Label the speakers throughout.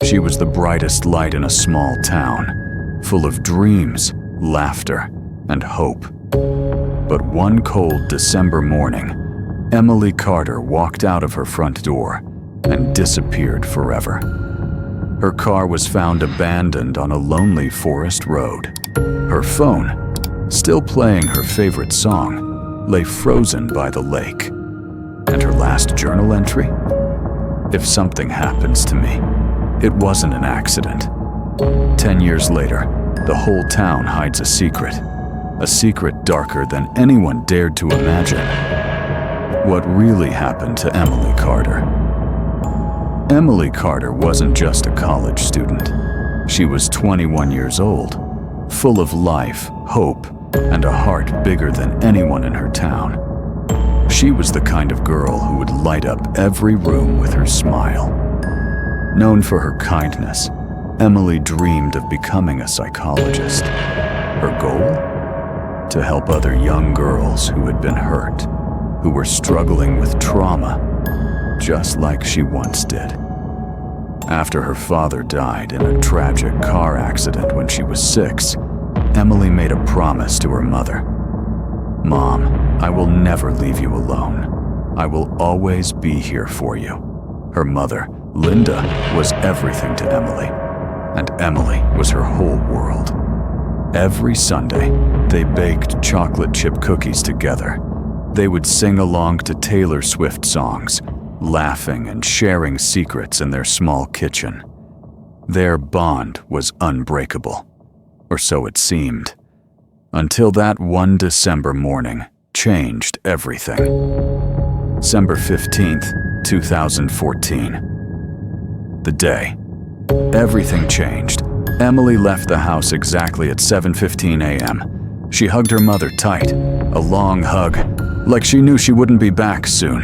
Speaker 1: She was the brightest light in a small town, full of dreams, laughter, and hope. But one cold December morning, Emily Carter walked out of her front door and disappeared forever. Her car was found abandoned on a lonely forest road. Her phone, still playing her favorite song, lay frozen by the lake. And her last journal entry? If something happens to me, it wasn't an accident. 10 years later, the whole town hides a secret darker than anyone dared to imagine. What really happened to Emily Carter? Emily Carter wasn't just a college student. She was 21 years old, full of life, hope, and a heart bigger than anyone in her town. She was the kind of girl who would light up every room with her smile. Known for her kindness, Emily dreamed of becoming a psychologist. Her goal? To help other young girls who had been hurt, who were struggling with trauma, just like she once did. After her father died in a tragic car accident when she was 6, Emily made a promise to her mother. "Mom, I will never leave you alone. I will always be here for you." Her mother, Linda, was everything to Emily, and Emily was her whole world. Every Sunday, they baked chocolate chip cookies together. They would sing along to Taylor Swift songs, laughing and sharing secrets in their small kitchen. Their bond was unbreakable, or so it seemed, until that one December morning changed everything. December 15th, 2014. The day. Everything changed. Emily left the house exactly at 7:15 a.m. She hugged her mother tight, a long hug, like she knew she wouldn't be back soon.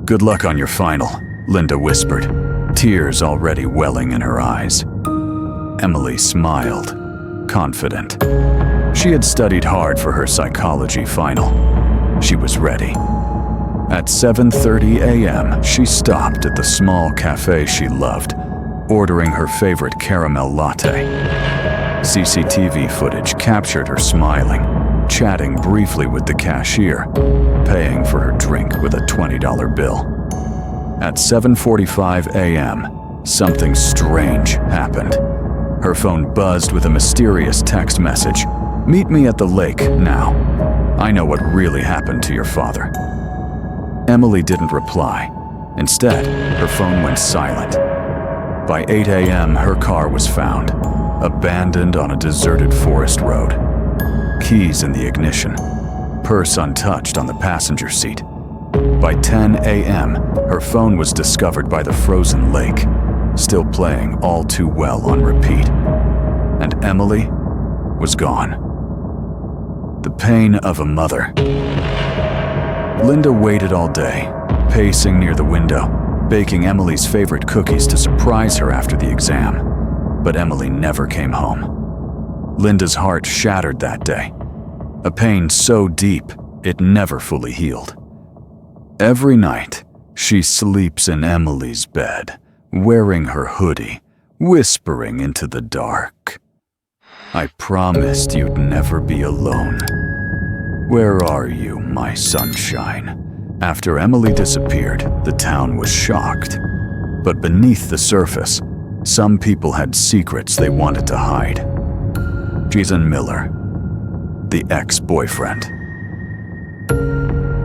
Speaker 1: "Good luck on your final," Linda whispered, tears already welling in her eyes. Emily smiled, confident. She had studied hard for her psychology final. She was ready. At 7:30 a.m., she stopped at the small cafe she loved, ordering her favorite caramel latte. CCTV footage captured her smiling, chatting briefly with the cashier, paying for her drink with a $20 bill. At 7:45 a.m., something strange happened. Her phone buzzed with a mysterious text message. "Meet me at the lake now. I know what really happened to your father." Emily didn't reply. Instead, her phone went silent. By 8 a.m., her car was found, abandoned on a deserted forest road. Keys in the ignition, purse untouched on the passenger seat. By 10 a.m., her phone was discovered by the frozen lake, still playing All Too Well on repeat. And Emily was gone. The pain of a mother. Linda waited all day, pacing near the window, baking Emily's favorite cookies to surprise her after the exam. But Emily never came home. Linda's heart shattered that day, a pain so deep it never fully healed. Every night, she sleeps in Emily's bed, wearing her hoodie, whispering into the dark. "I promised you'd never be alone. Where are you, my sunshine?" After Emily disappeared, the town was shocked. But beneath the surface, some people had secrets they wanted to hide. Jason Miller, the ex-boyfriend.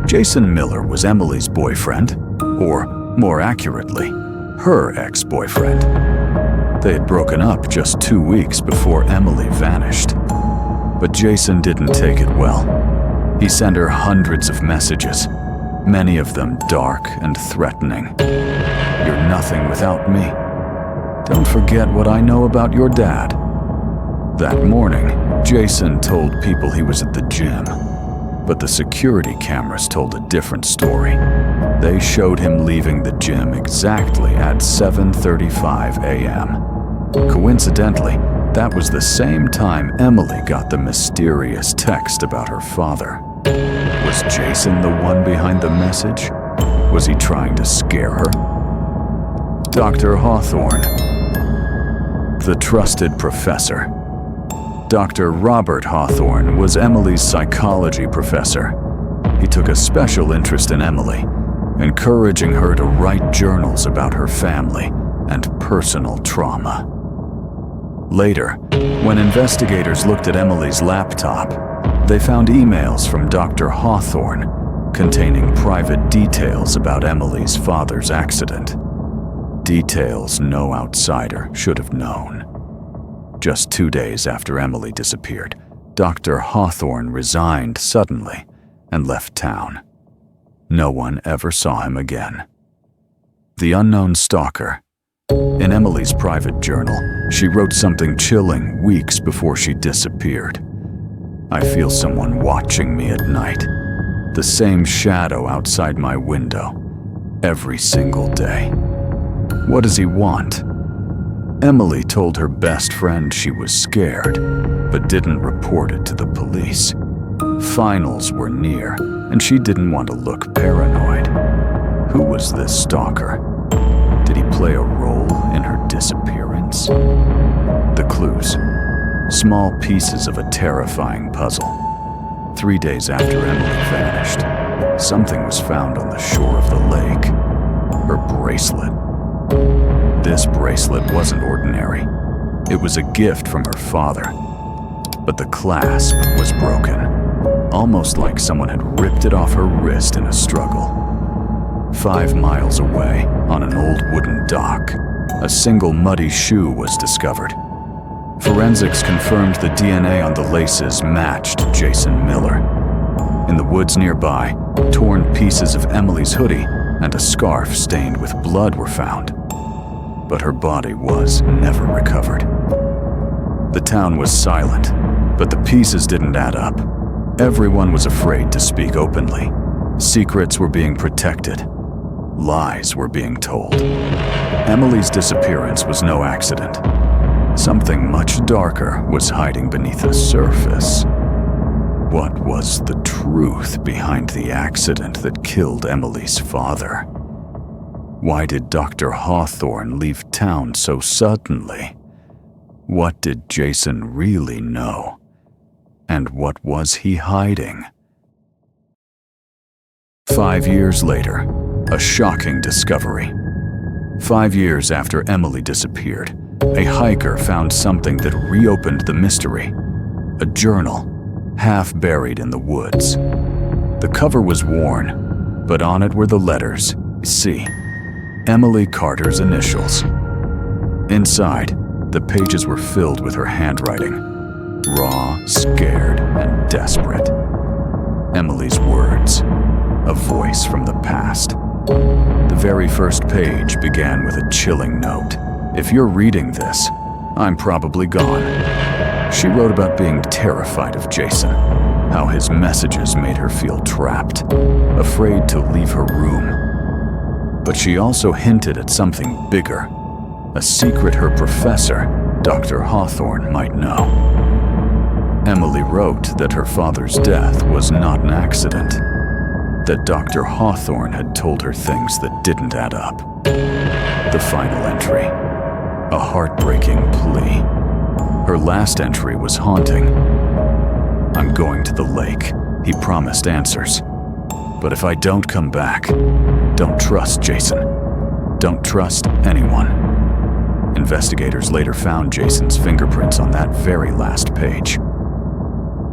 Speaker 1: Jason Miller was Emily's boyfriend, or more accurately, her ex-boyfriend. They had broken up just 2 weeks before Emily vanished. But Jason didn't take it well. He sent her hundreds of messages, many of them dark and threatening. "You're nothing without me. Don't forget what I know about your dad." That morning, Jason told people he was at the gym, but the security cameras told a different story. They showed him leaving the gym exactly at 7:35 a.m. Coincidentally, that was the same time Emily got the mysterious text about her father. Was Jason the one behind the message? Was he trying to scare her? Dr. Hawthorne, The trusted professor. Dr. Robert Hawthorne was Emily's psychology professor. He took a special interest in Emily, encouraging her to write journals about her family and personal trauma. Later, when investigators looked at Emily's laptop, they found emails from Dr. Hawthorne containing private details about Emily's father's accident. Details no outsider should have known. Just 2 days after Emily disappeared, Dr. Hawthorne resigned suddenly and left town. No one ever saw him again. The unknown stalker. In Emily's private journal, she wrote something chilling weeks before she disappeared. I feel someone watching me at night. The same shadow outside my window, every single day. What does he want? Emily told her best friend she was scared, but didn't report it to the police. Finals were near, and she didn't want to look paranoid. Who was this stalker? Did he play a role in her disappearance? The clues. Small pieces of a terrifying puzzle. 3 days after Emily vanished, something was found on the shore of the lake. Her bracelet. This bracelet wasn't ordinary. It was a gift from her father. But the clasp was broken, almost like someone had ripped it off her wrist in a struggle. 5 miles away, on an old wooden dock, a single muddy shoe was discovered. Forensics confirmed the DNA on the laces matched Jason Miller. In the woods nearby, torn pieces of Emily's hoodie and a scarf stained with blood were found. But her body was never recovered. The town was silent, but the pieces didn't add up. Everyone was afraid to speak openly. Secrets were being protected. Lies were being told. Emily's disappearance was no accident. Something much darker was hiding beneath the surface. What was the truth behind the accident that killed Emily's father? Why did Dr. Hawthorne leave town so suddenly? What did Jason really know? And what was he hiding? 5 years later, a shocking discovery. 5 years after Emily disappeared, a hiker found something that reopened the mystery. A journal, half buried in the woods. The cover was worn, but on it were the letters C. Emily Carter's initials. Inside, the pages were filled with her handwriting. Raw, scared, and desperate. Emily's words. A voice from the past. The very first page began with a chilling note. If you're reading this, I'm probably gone. She wrote about being terrified of Jason, how his messages made her feel trapped, afraid to leave her room. But she also hinted at something bigger, a secret her professor, Dr. Hawthorne, might know. Emily wrote that her father's death was not an accident, that Dr. Hawthorne had told her things that didn't add up. The final entry, a heartbreaking plea. Her last entry was haunting. I'm going to the lake. He promised answers. But if I don't come back, don't trust Jason. Don't trust anyone. Investigators later found Jason's fingerprints on that very last page.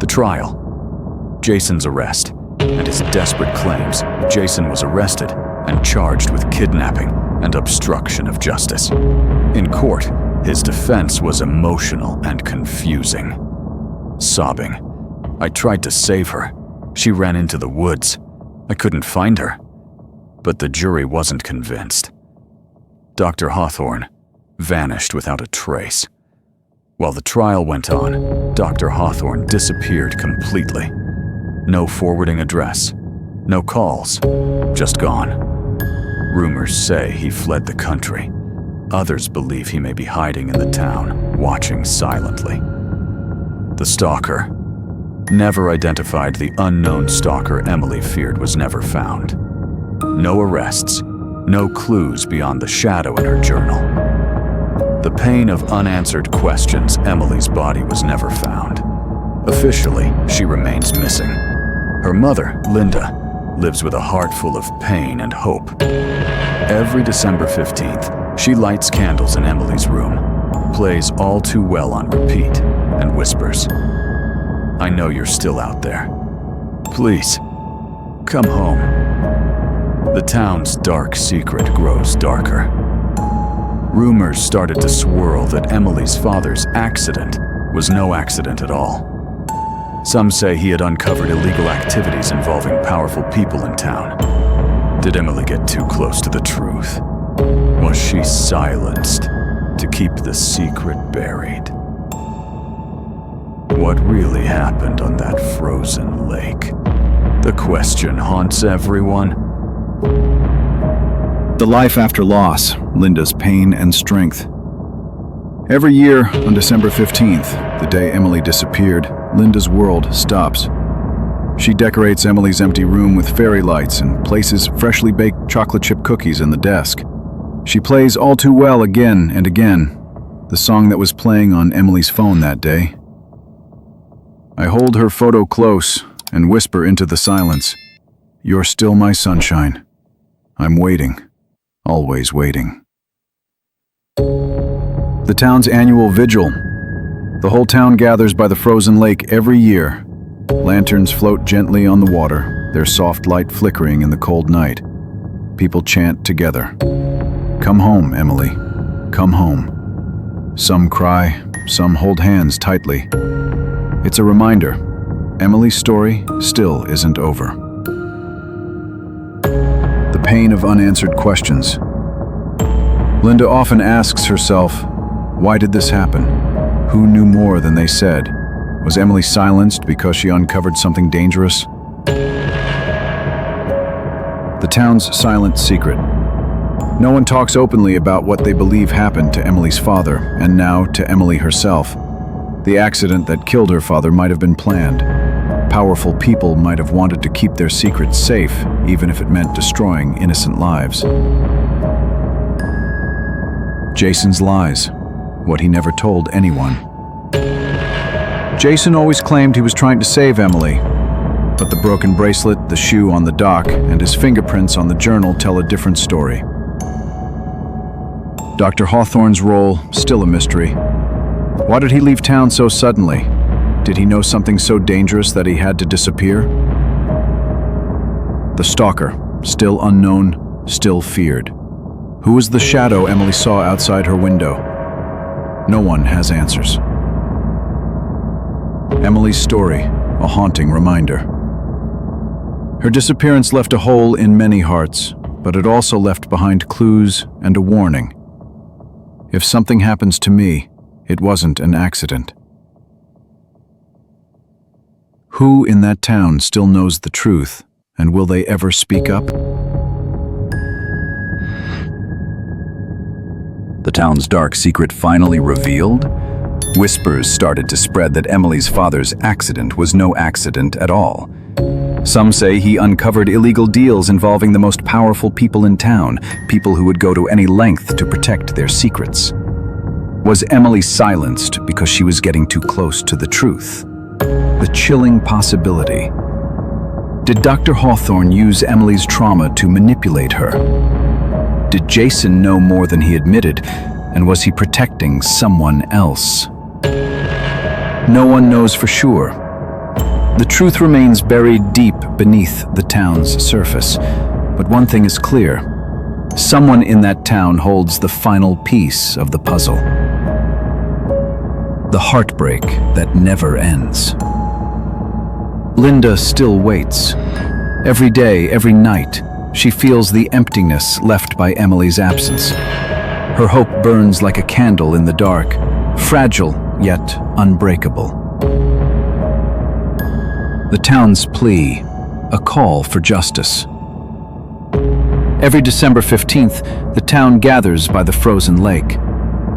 Speaker 1: The trial. Jason's arrest and his desperate claims Jason was arrested and charged with kidnapping and obstruction of justice. In court, his defense was emotional and confusing. Sobbing, I tried to save her. She ran into the woods. I couldn't find her. But the jury wasn't convinced. Dr. Hawthorne vanished without a trace. While the trial went on, Dr. Hawthorne disappeared completely. No forwarding address, no calls, just gone. Rumors say he fled the country. Others believe he may be hiding in the town, watching silently. The stalker, never identified, the unknown stalker Emily feared was never found. No arrests, no clues beyond the shadow in her journal. the pain of unanswered questions, Emily's body was never found. Officially, she remains missing. Her mother, Linda, lives with a heart full of pain and hope. Every December 15th, she lights candles in Emily's room, plays All Too Well on repeat, and whispers, "I know you're still out there. Please, come home." The town's dark secret grows darker. Rumors started to swirl that Emily's father's accident was no accident at all. Some say he had uncovered illegal activities involving powerful people in town. Did Emily get too close to the truth? Was she silenced to keep the secret buried? What really happened on that frozen lake? The question haunts everyone.
Speaker 2: The life after loss, Linda's pain and strength. Every year on December 15th, the day Emily disappeared, Linda's world stops. She decorates Emily's empty room with fairy lights and places freshly baked chocolate chip cookies in the desk. She plays All Too Well again and again, the song that was playing on Emily's phone that day. I hold her photo close and whisper into the silence, "You're still my sunshine. I'm waiting, always waiting." The town's annual vigil. The whole town gathers by the frozen lake every year. Lanterns float gently on the water, their soft light flickering in the cold night. People chant together, "Come home, Emily. Come home." Some cry, some hold hands tightly. It's a reminder, Emily's story still isn't over. The pain of unanswered questions. Linda often asks herself, why did this happen? Who knew more than they said? Was Emily silenced because she uncovered something dangerous? The town's silent secret. No one talks openly about what they believe happened to Emily's father, and now to Emily herself. The accident that killed her father might have been planned. Powerful people might have wanted to keep their secrets safe, even if it meant destroying innocent lives. Jason's lies, what he never told anyone. Jason always claimed he was trying to save Emily, but the broken bracelet, the shoe on the dock, and his fingerprints on the journal tell a different story. Dr. Hawthorne's role, still a mystery. Why did he leave town so suddenly? Did he know something so dangerous that he had to disappear? The stalker, still unknown, still feared. Who was the shadow Emily saw outside her window? No one has answers. Emily's story, a haunting reminder. Her disappearance left a hole in many hearts, but it also left behind clues and a warning. If something happens to me, it wasn't an accident. Who in that town still knows the truth, and will they ever speak up? The town's dark secret finally revealed? Whispers started to spread that Emily's father's accident was no accident at all. Some say he uncovered illegal deals involving the most powerful people in town, people who would go to any length to protect their secrets. Was Emily silenced because she was getting too close to the truth? The chilling possibility. Did Dr. Hawthorne use Emily's trauma to manipulate her? Did Jason know more than he admitted, and was he protecting someone else? No one knows for sure. The truth remains buried deep beneath the town's surface. But one thing is clear. Someone in that town holds the final piece of the puzzle. The heartbreak that never ends. Linda still waits. Every day, every night, she feels the emptiness left by Emily's absence. Her hope burns like a candle in the dark, fragile yet unbreakable. The town's plea, a call for justice. Every December 15th, the town gathers by the frozen lake.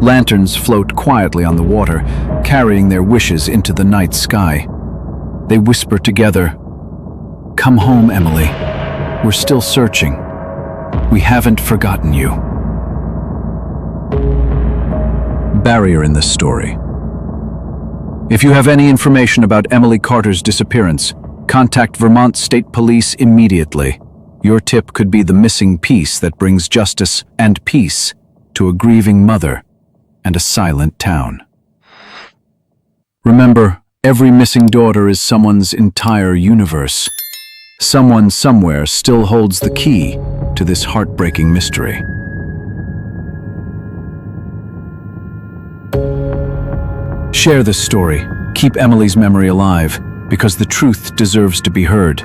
Speaker 2: Lanterns float quietly on the water, carrying their wishes into the night sky. They whisper together, "Come home, Emily. We're still searching. We haven't forgotten you." barrier in this story. If you have any information about Emily Carter's disappearance, contact Vermont State Police immediately. Your tip could be the missing piece that brings justice and peace to a grieving mother and a silent town. Remember, every missing daughter is someone's entire universe. Someone somewhere still holds the key to this heartbreaking mystery. Share this story. Keep Emily's memory alive, because the truth deserves to be heard.